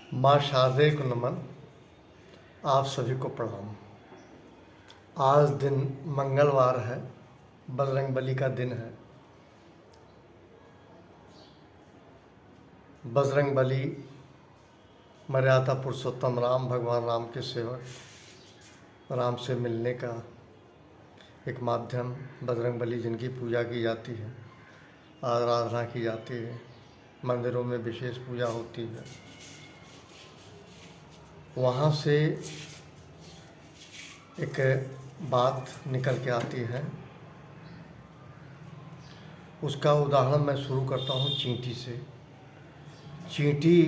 माँ शारदे को नमन। आप सभी को प्रणाम। आज दिन मंगलवार है, बजरंगबली का दिन है। बजरंगबली मर्यादा पुरुषोत्तम राम, भगवान राम के सेवक, राम से मिलने का एक माध्यम बजरंगबली, जिनकी पूजा की जाती है, आराधना की जाती है, मंदिरों में विशेष पूजा होती है। वहाँ से एक बात निकल के आती है। उसका उदाहरण मैं शुरू करता हूँ चींटी से। चींटी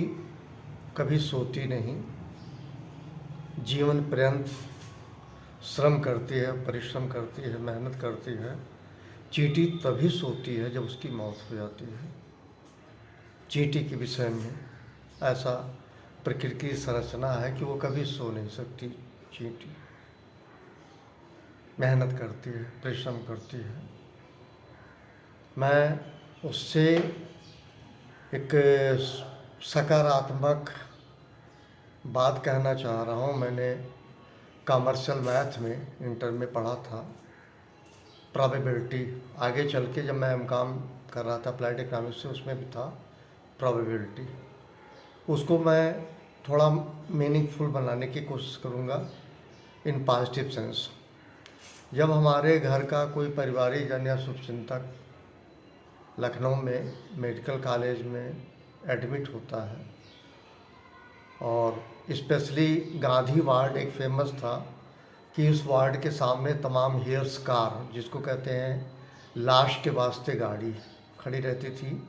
कभी सोती नहीं, जीवन पर्यंत श्रम करती है, परिश्रम करती है, मेहनत करती है। चींटी तभी सोती है जब उसकी मौत हो जाती है। चींटी के विषय में ऐसा प्रकृति की संरचना है कि वो कभी सो नहीं सकती। चींटी मेहनत करती है, परिश्रम करती है। मैं उससे एक सकारात्मक बात कहना चाह रहा हूँ। मैंने कॉमर्शियल मैथ में इंटर में पढ़ा था, प्रोबेबिलिटी। आगे चल के जब मैं एमकॉम कर रहा था अप्लाइड इकोनॉमिक्स से, उसमें भी था प्रोबेबिलिटी। उसको मैं थोड़ा मीनिंगफुल बनाने की कोशिश करूँगा इन पॉजिटिव सेंस। जब हमारे घर का कोई परिवारीजन या शुभचिंतक लखनऊ में मेडिकल कॉलेज में एडमिट होता है, और स्पेशली गांधी वार्ड एक फेमस था कि उस वार्ड के सामने तमाम हेयर्स कार, जिसको कहते हैं लाश के वास्ते गाड़ी, खड़ी रहती थी।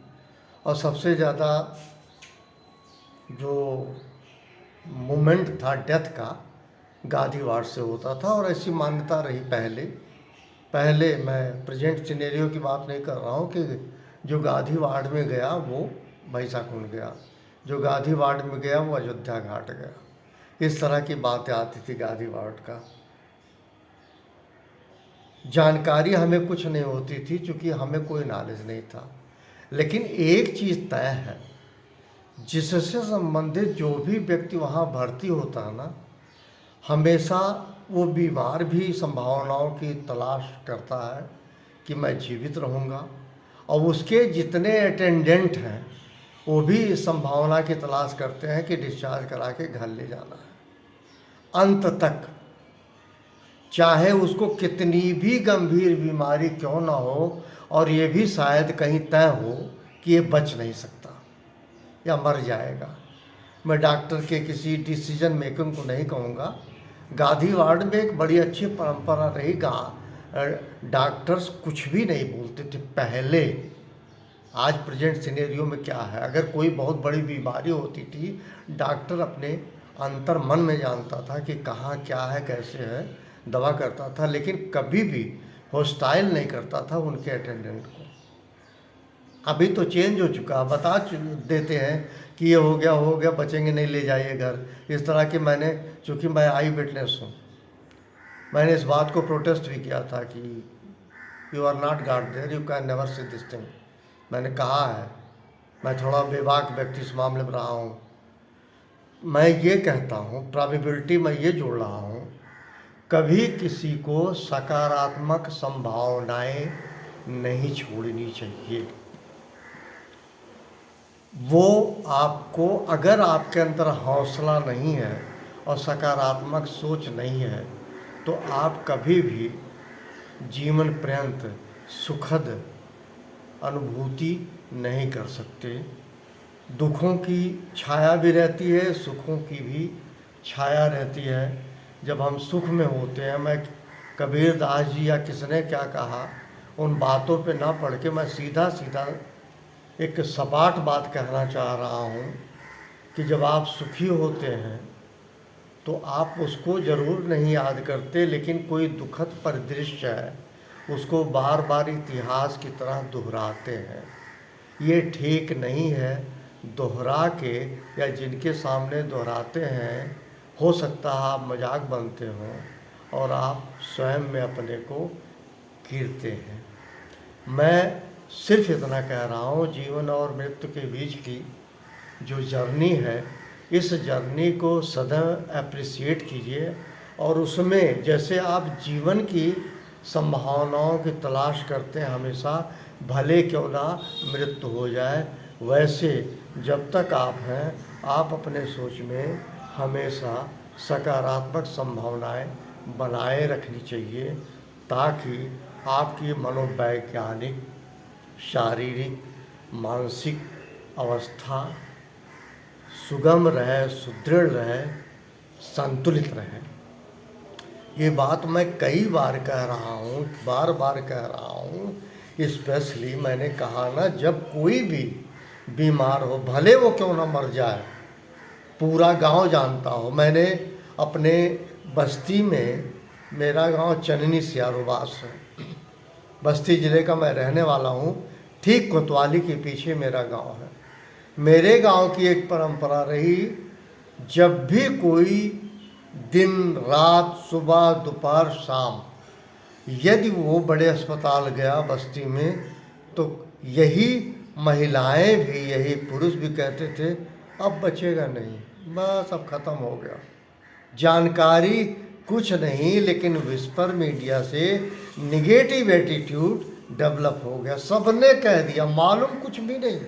और सबसे ज़्यादा जो मूवमेंट था डेथ का, गांधी वार्ड से होता था। और ऐसी मान्यता रही पहले मैं प्रेजेंट सिनेरियो की बात नहीं कर रहा हूँ कि जो गांधी वार्ड में गया वो भैंसाकुंड गया, जो गांधी वार्ड में गया वो अयोध्या घाट गया। इस तरह की बातें आती थी गांधी वार्ड का। जानकारी हमें कुछ नहीं होती थी, क्योंकि हमें कोई नॉलेज नहीं था। लेकिन एक चीज़ तय है, जिससे संबंधित जो भी व्यक्ति वहाँ भर्ती होता है ना, हमेशा वो बीमार भी संभावनाओं की तलाश करता है कि मैं जीवित रहूँगा, और उसके जितने अटेंडेंट हैं वो भी इस संभावना की तलाश करते हैं कि डिस्चार्ज करा के घर ले जाना है अंत तक। चाहे उसको कितनी भी गंभीर बीमारी क्यों ना हो, और ये भी शायद कहीं तय हो कि ये बच नहीं सकता या मर जाएगा। मैं डॉक्टर के किसी डिसीजन मेकिंग को नहीं कहूँगा। गांधी वार्ड में एक बड़ी अच्छी परंपरा रही, डॉक्टर्स कुछ भी नहीं बोलते थे पहले। आज प्रेजेंट सिनेरियो में क्या है, अगर कोई बहुत बड़ी बीमारी होती थी, डॉक्टर अपने अंतर मन में जानता था कि कहाँ क्या है, कैसे है, दवा करता था, लेकिन कभी भी हॉस्टाइल नहीं करता था उनके अटेंडेंट को। अभी तो चेंज हो चुका, बता देते हैं कि ये हो गया, बचेंगे नहीं, ले जाइए घर। इस तरह की मैंने, चूँकि मैं आई विटनेस हूँ, मैंने इस बात को प्रोटेस्ट भी किया था कि you are not God there, you can never see this thing. मैंने कहा है, मैं थोड़ा बेबाक व्यक्ति इस मामले में रहा हूँ। मैं ये कहता हूँ, प्रोबेबिलिटी मैं ये जोड़ रहा हूँ, कभी किसी को सकारात्मक संभावनाएं नहीं छोड़नी चाहिए। वो आपको, अगर आपके अंदर हौसला नहीं है और सकारात्मक सोच नहीं है, तो आप कभी भी जीवन पर्यंत सुखद अनुभूति नहीं कर सकते। दुखों की छाया भी रहती है, सुखों की भी छाया रहती है। जब हम सुख में होते हैं, मैं कबीर दास जी या किसने क्या कहा, उन बातों पे ना पढ़ के मैं सीधा सीधा एक सपाट बात कहना चाह रहा हूँ कि जब आप सुखी होते हैं तो आप उसको ज़रूर नहीं याद करते, लेकिन कोई दुखद परिदृश्य है उसको बार बार इतिहास की तरह दोहराते हैं। ये ठीक नहीं है। दोहरा के, या जिनके सामने दोहराते हैं, हो सकता है आप मजाक बनते हों और आप स्वयं में अपने को गिरते हैं। मैं सिर्फ इतना कह रहा हूँ, जीवन और मृत्यु के बीच की जो जर्नी है, इस जर्नी को सदैव अप्रिसिएट कीजिए और उसमें जैसे आप जीवन की संभावनाओं की तलाश करते हैं हमेशा, भले क्यों ना मृत्यु हो जाए, वैसे जब तक आप हैं आप अपने सोच में हमेशा सकारात्मक संभावनाएं बनाए रखनी चाहिए, ताकि आपकी मनोवैज्ञानिक, शारीरिक, मानसिक अवस्था सुगम रहे, सुदृढ़ रहे, संतुलित रहे। ये बात मैं कई बार कह रहा हूँ, बार बार कह रहा हूँ। स्पेशली मैंने कहा ना, जब कोई भी बीमार हो, भले वो क्यों ना मर जाए, पूरा गांव जानता हो। मैंने अपने बस्ती में, मेरा गांव चननी सियारोबास है, बस्ती ज़िले का मैं रहने वाला हूँ, ठीक कोतवाली के पीछे मेरा गांव है। मेरे गांव की एक परंपरा रही, जब भी कोई दिन रात, सुबह दोपहर शाम, यदि वो बड़े अस्पताल गया बस्ती में, तो यही महिलाएं भी, यही पुरुष भी कहते थे अब बचेगा नहीं, बस अब ख़त्म हो गया। जानकारी कुछ नहीं, लेकिन विस्पर मीडिया से निगेटिव एटीट्यूड डेवलप हो गया। सबने कह दिया, मालूम कुछ भी नहीं।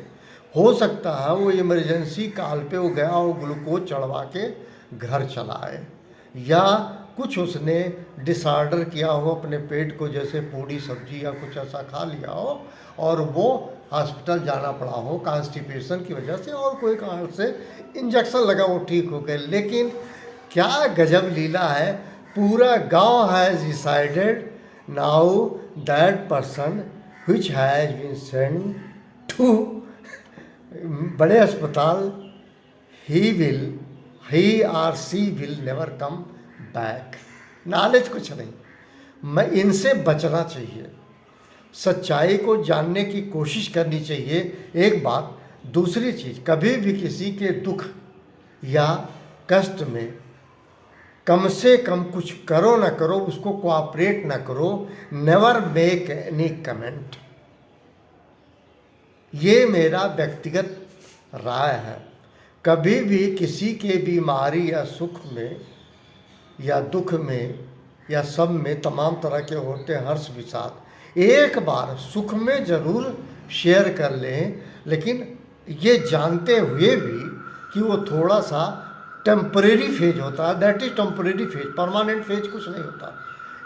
हो सकता है वो इमरजेंसी कॉल पे वो गया हो, ग्लूकोज चढ़वा के घर चला आए, या कुछ उसने डिसऑर्डर किया हो अपने पेट को, जैसे पूड़ी सब्जी या कुछ ऐसा खा लिया हो और वो हॉस्पिटल जाना पड़ा हो कॉन्स्टिपेशन की वजह से, और कोई कारण से इंजेक्शन लगा वो ठीक हो गए। लेकिन क्या गजब लीला है, पूरा गांव has decided now that person which has been send to बड़े अस्पताल, ही और she will never come back. Knowledge कुछ नहीं, मैं इनसे बचना चाहिए, सच्चाई को जानने की कोशिश करनी चाहिए, एक बात। दूसरी चीज़, कभी भी किसी के दुख या कष्ट में कम से कम कुछ करो ना करो, उसको कोऑपरेट ना करो, नेवर मेक एनी कमेंट। ये मेरा व्यक्तिगत राय है। कभी भी किसी के बीमारी या सुख में या दुख में या सब में, तमाम तरह के होते हैं हर्ष विषाद, एक बार सुख में ज़रूर शेयर कर लें, लेकिन ये जानते हुए भी कि वो थोड़ा सा टेम्परेरी फेज होता है, that is temporary phase, permanent phase कुछ नहीं होता।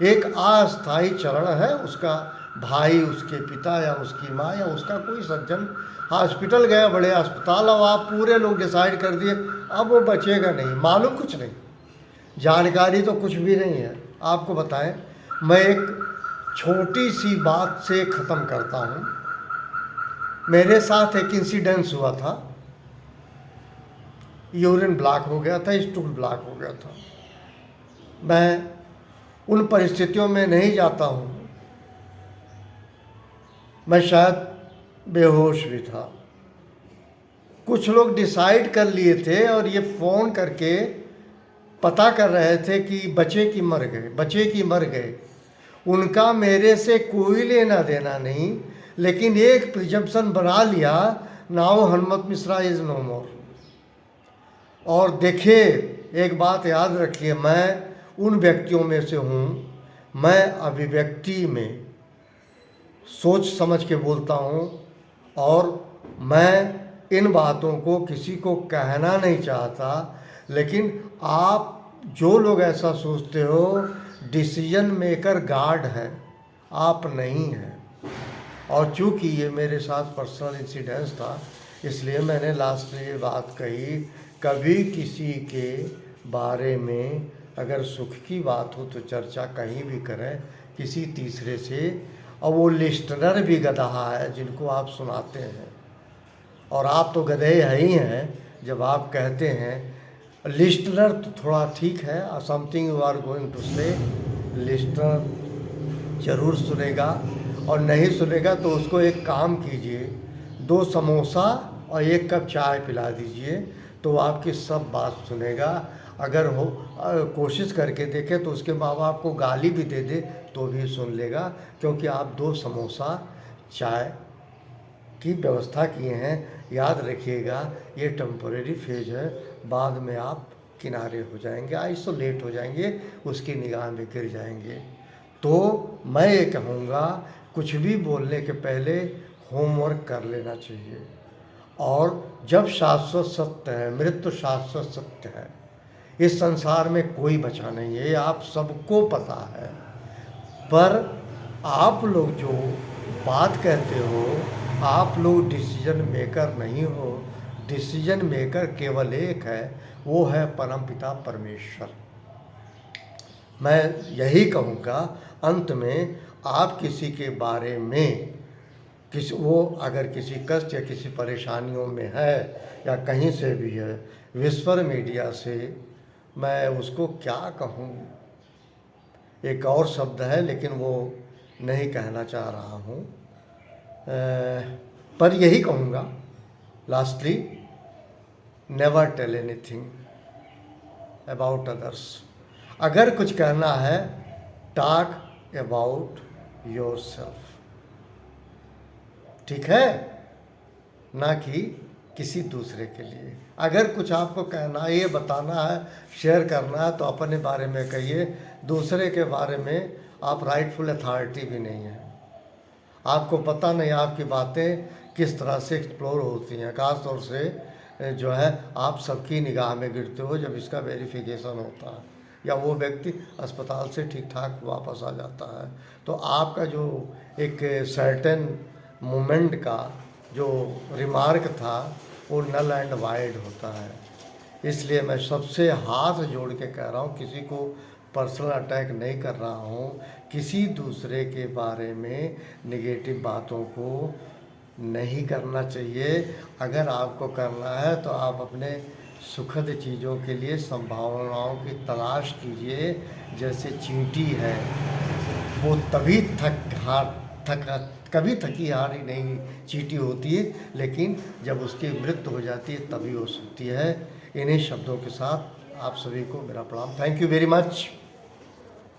एक अस्थायी चरण है, उसका भाई, उसके पिता या उसकी माँ या उसका कोई सज्जन हॉस्पिटल गया, बड़े अस्पताल, अब आप पूरे लोग डिसाइड कर दिए अब वो बचेगा नहीं, मालूम कुछ नहीं, जानकारी तो कुछ भी नहीं है। आपको बताएं, मैं एक छोटी सी बात से ख़त्म करता हूँ। मेरे साथ एक इंसिडेंस हुआ था, यूरिन ब्लॉक हो गया था, स्टूल ब्लॉक हो गया था। मैं उन परिस्थितियों में नहीं जाता हूँ, मैं शायद बेहोश भी था। कुछ लोग डिसाइड कर लिए थे और ये फ़ोन करके पता कर रहे थे कि बचे कि मर गए, बचे कि मर गए। उनका मेरे से कोई लेना देना नहीं, लेकिन एक प्रिजम्पशन बना लिया, now Hanumat Mishra is no more. और देखिए, एक बात याद रखिए, मैं उन व्यक्तियों में से हूँ, मैं अभिव्यक्ति में सोच समझ के बोलता हूँ, और मैं इन बातों को किसी को कहना नहीं चाहता, लेकिन आप जो लोग ऐसा सोचते हो, डिसीजन मेकर गॉड है, आप नहीं हैं। और चूँकि ये मेरे साथ पर्सनल इंसिडेंस था, इसलिए मैंने लास्ट में ये बात कही, कभी किसी के बारे में अगर सुख की बात हो तो चर्चा कहीं भी करें किसी तीसरे से, और वो लिस्टनर भी गधा है जिनको आप सुनाते हैं, और आप तो गधे ही हैं जब आप कहते हैं। लिस्टनर तो थोड़ा ठीक है, something you are going to say, listener ज़रूर सुनेगा, और नहीं सुनेगा तो उसको एक काम कीजिए, 2 समोसा और 1 कप चाय पिला दीजिए, तो आपकी सब बात सुनेगा। अगर हो कोशिश करके देखे तो उसके माँ बाप को गाली भी दे दे तो भी सुन लेगा, क्योंकि आप 2 समोसा चाय की व्यवस्था किए हैं। याद रखिएगा, ये टेम्परेरी फेज है, बाद में आप किनारे हो जाएंगे, आइसोलेट हो जाएंगे, उसकी निगाह में गिर जाएंगे। तो मैं ये कहूँगा, कुछ भी बोलने के पहले होमवर्क कर लेना चाहिए। और जब शाश्वत सत्य है, मृत्यु शाश्वत सत्य है, इस संसार में कोई बचा नहीं है, ये आप सबको पता है। पर आप लोग जो बात कहते हो, आप लोग डिसीजन मेकर नहीं हो। डिसीजन मेकर केवल एक है, वो है परमपिता परमेश्वर। मैं यही कहूँगा अंत में, आप किसी के बारे में वो अगर किसी कष्ट या किसी परेशानियों में है या कहीं से भी है, विस्पर मीडिया से मैं उसको क्या कहूँ, एक और शब्द है लेकिन वो नहीं कहना चाह रहा हूँ, पर यही कहूँगा lastly, never tell anything about others. अगर कुछ कहना है, टॉक अबाउट योरसेल्फ, ठीक है, ना कि किसी दूसरे के लिए। अगर कुछ आपको कहना है, ये बताना है, शेयर करना है, तो अपने बारे में कहिए। दूसरे के बारे में आप राइटफुल अथॉरिटी भी नहीं है। आपको पता नहीं आपकी बातें किस तरह से एक्सप्लोर होती हैं। खास तौर से जो है, आप सबकी निगाह में गिरते हो जब इसका वेरिफिकेशन होता है या वो व्यक्ति अस्पताल से ठीक ठाक वापस आ जाता है, तो आपका जो एक सर्टेन मोमेंट का जो रिमार्क था वो नल एंड वाइड होता है। इसलिए मैं सबसे हाथ जोड़ के कह रहा हूँ, किसी को पर्सनल अटैक नहीं कर रहा हूँ, किसी दूसरे के बारे में नेगेटिव बातों को नहीं करना चाहिए। अगर आपको करना है तो आप अपने सुखद चीज़ों के लिए संभावनाओं की तलाश कीजिए। जैसे चींटी है, वो तभी कभी थकी हारी नहीं चींटी होती है, लेकिन जब उसकी मृत्यु हो जाती है तभी वो सोती है। इन्हीं शब्दों के साथ आप सभी को मेरा प्रणाम। Thank you very much.